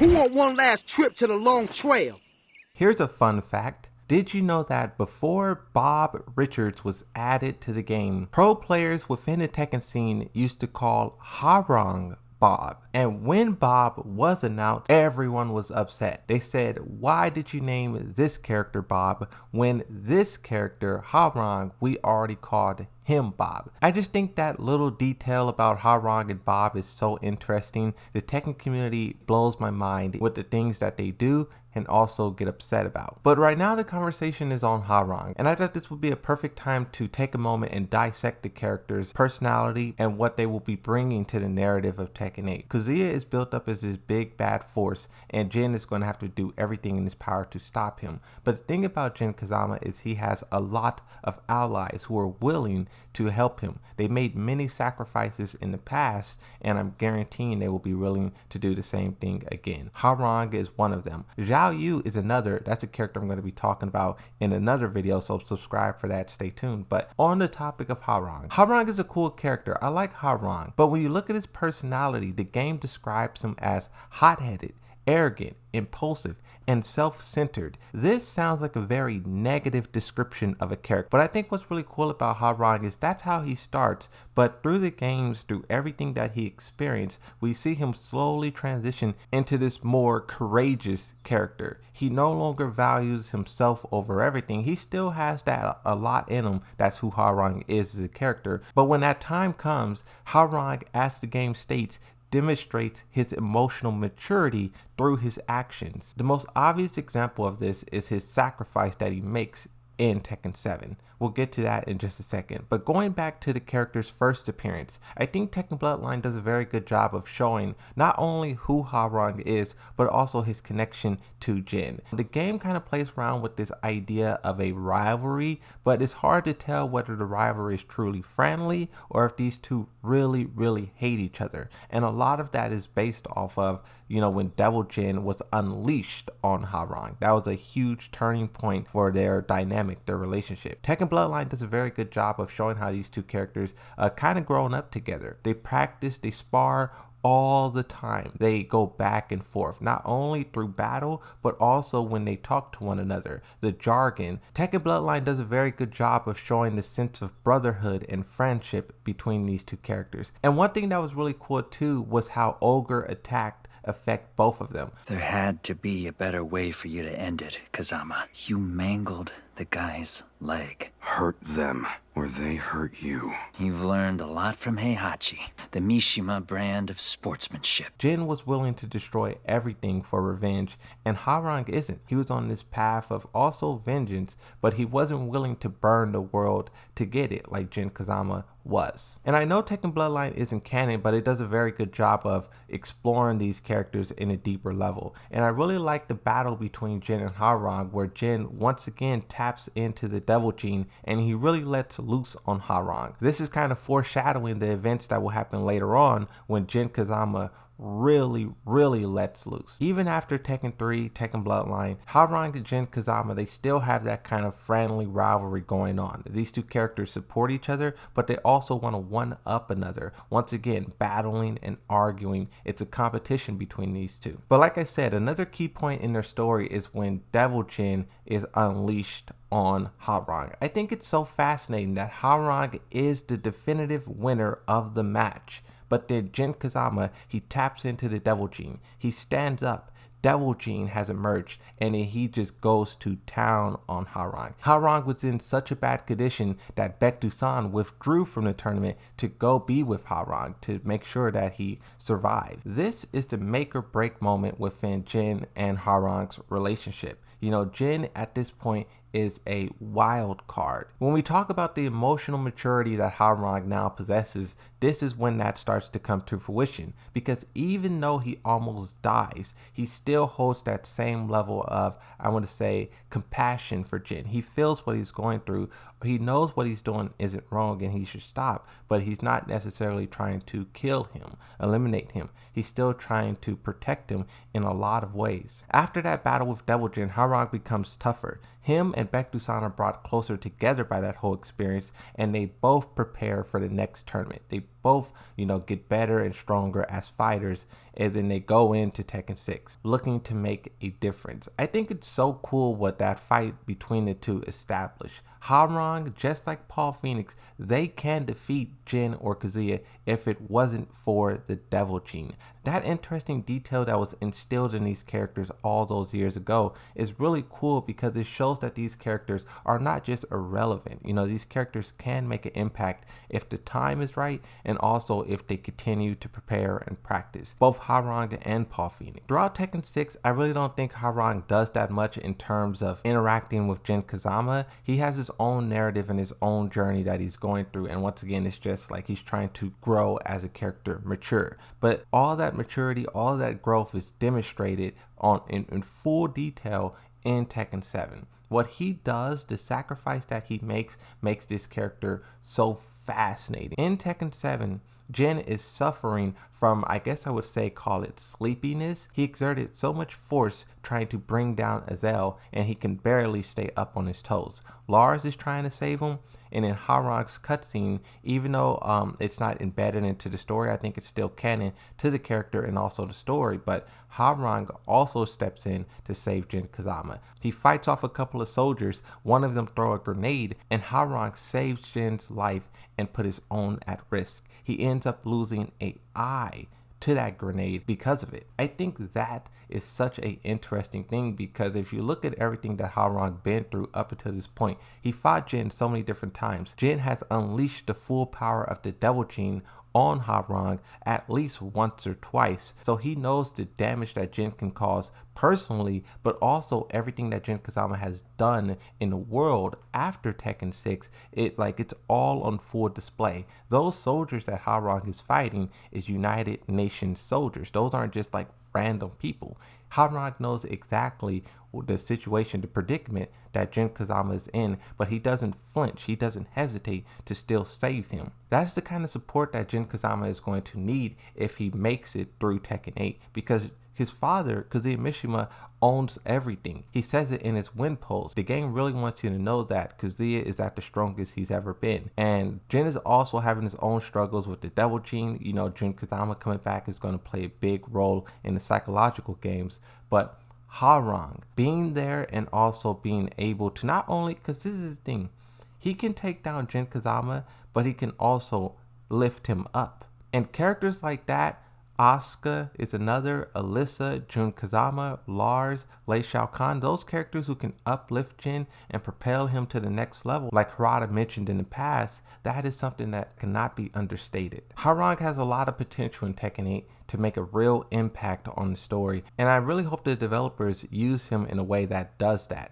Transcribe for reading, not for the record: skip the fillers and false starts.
Who want one last trip to the long trail? Here's a fun fact. Did you know that before Bob Richards was added to the game, pro players within the Tekken scene used to call Hwoarang Bob? And when Bob was announced, everyone was upset. They said, why did you name this character Bob when this character, Hwoarang, we already called him Bob? I just think that little detail about Hwoarang and Bob is so interesting. The Tekken community blows my mind with the things that they do and also get upset about. But right now the conversation is on Hwoarang, and I thought this would be a perfect time to take a moment and dissect the character's personality and what they will be bringing to the narrative of Tekken 8. Kazuya is built up as this big bad force, and Jin is going to have to do everything in his power to stop him. But the thing about Jin Kazama is he has a lot of allies who are willing to help him. They made many sacrifices in the past, and I'm guaranteeing they will be willing to do the same thing again. Hwoarang is one of them. Zhao Yu is another. That's a character I'm going to be talking about in another video, so subscribe for that. Stay tuned. But on the topic of Hwoarang is a cool character. I like Hwoarang, but when you look at his personality, the game describes him as hot-headed, arrogant, impulsive, and self-centered. This sounds like a very negative description of a character, but I think what's really cool about Hwoarang is that's how he starts, but through the games, through everything that he experienced, we see him slowly transition into this more courageous character. He no longer values himself over everything. He still has that a lot in him. That's who Hwoarang is as a character. But when that time comes, Hwoarang, as the game states, demonstrates his emotional maturity through his actions. The most obvious example of this is his sacrifice that he makes in Tekken 7. We'll get to that in just a second. But going back to the character's first appearance, I think Tekken Bloodline does a very good job of showing not only who Hwoarang is, but also his connection to Jin. The game kind of plays around with this idea of a rivalry, but it's hard to tell whether the rivalry is truly friendly or if these two really hate each other. And a lot of that is based off of, when Devil Jin was unleashed on Hwoarang. That was a huge turning point for their dynamic, their relationship. Tekken Bloodline does a very good job of showing how these two characters kind of grown up together. They practice, they spar all the time. They go back and forth, not only through battle, but also when they talk to one another. The jargon. Tekken Bloodline does a very good job of showing the sense of brotherhood and friendship between these two characters. And one thing that was really cool too was how Ogre affect both of them. There had to be a better way for you to end it, Kazama. You mangled the guy's leg. Hurt them, or they hurt you. You've learned a lot from Heihachi, the Mishima brand of sportsmanship. Jin was willing to destroy everything for revenge, and Hwoarang isn't. He was on this path of also vengeance, but he wasn't willing to burn the world to get it like Jin Kazama was. And I know Tekken Bloodline isn't canon, but it does a very good job of exploring these characters in a deeper level. And I really like the battle between Jin and Hwoarang, where Jin once again taps into the Devil Gene and he really lets loose on Hwoarang. This is kind of foreshadowing the events that will happen later on when Jin Kazama really lets loose. Even after Tekken 3, Tekken Bloodline, Hwoarang and Jin Kazama, they still have that kind of friendly rivalry going on. These two characters support each other, but they also want to one-up another. Once again, battling and arguing. It's a competition between these two. But like I said, another key point in their story is when Devil Jin is unleashed on Hwoarang. I think it's so fascinating that Hwoarang is the definitive winner of the match. But then Jin Kazama, he taps into the Devil Gene. He stands up. Devil Gene has emerged, and then he just goes to town on Hwoarang. Hwoarang was in such a bad condition that Baek-Doo-san withdrew from the tournament to go be with Hwoarang to make sure that he survives. This is the make or break moment within Jin and Hwoarang's relationship. Jin at this point is a wild card. When we talk about the emotional maturity that Hwoarang now possesses, this is when that starts to come to fruition, because even though he almost dies, he still holds that same level of, I want to say, compassion for Jin. He feels what he's going through. He knows what he's doing isn't wrong and he should stop, but he's not necessarily trying to kill him, eliminate him. He's still trying to protect him in a lot of ways. After that battle with Devil Jin, Hwoarang becomes tougher. Him and Baek-Doo-san are brought closer together by that whole experience, and they both prepare for the next tournament. They both, get better and stronger as fighters, and then they go into Tekken 6 looking to make a difference. I think it's so cool what that fight between the two established. Hwoarang, just like Paul Phoenix, they can defeat Jin or Kazuya if it wasn't for the Devil Gene. That interesting detail that was instilled in these characters all those years ago is really cool because it shows that these characters are not just irrelevant. These characters can make an impact if the time is right and also if they continue to prepare and practice. Both Hwoarang and Paul Phoenix. Throughout Tekken 6, I really don't think Hwoarang does that much in terms of interacting with Jin Kazama. He has his own narrative and his own journey that he's going through, and once again, it's just like he's trying to grow as a character, mature. But all that maturity, all that growth is demonstrated in full detail in Tekken 7. What he does, the sacrifice that he makes this character so fascinating. In Tekken 7, Jin is suffering from, I guess I would say, call it sleepiness. He exerted so much force trying to bring down Azel, and he can barely stay up on his toes. Lars is trying to save him, and in Hwoarang's cutscene, even though it's not embedded into the story, I think it's still canon to the character and also the story, but Hwoarang also steps in to save Jin Kazama. He fights off a couple of soldiers, one of them throw a grenade, and Hwoarang saves Jin's life and put his own at risk. He ends up losing an eye to that grenade because of it. I think that is such an interesting thing because if you look at everything that Hwoarang been through up until this point, he fought Jin so many different times. Jin has unleashed the full power of the Devil Gene on Hwoarang at least once or twice, so he knows the damage that Jin can cause personally, but also everything that Jin Kazama has done in the world after Tekken 6. It's all on full display. Those soldiers that Hwoarang is fighting is United Nations soldiers. Those aren't just like random people. Hwoarang knows exactly the situation, the predicament that Jin Kazama is in, but he doesn't flinch. He doesn't hesitate to still save him. That's the kind of support that Jin Kazama is going to need if he makes it through Tekken 8, because his father, Kazuya Mishima, owns everything. He says it in his win polls. The game really wants you to know that Kazuya is at the strongest he's ever been. And Jin is also having his own struggles with the Devil Gene. Jin Kazama coming back is going to play a big role in the psychological games. But Hwoarang being there and also being able to not only, because this is the thing, he can take down Jin Kazama, but he can also lift him up. And characters like that, Asuka is another, Alyssa, Jun Kazama, Lars, Lei Shao Kahn, those characters who can uplift Jin and propel him to the next level. Like Harada mentioned in the past, that is something that cannot be understated. Hwoarang has a lot of potential in Tekken 8 to make a real impact on the story, and I really hope the developers use him in a way that does that.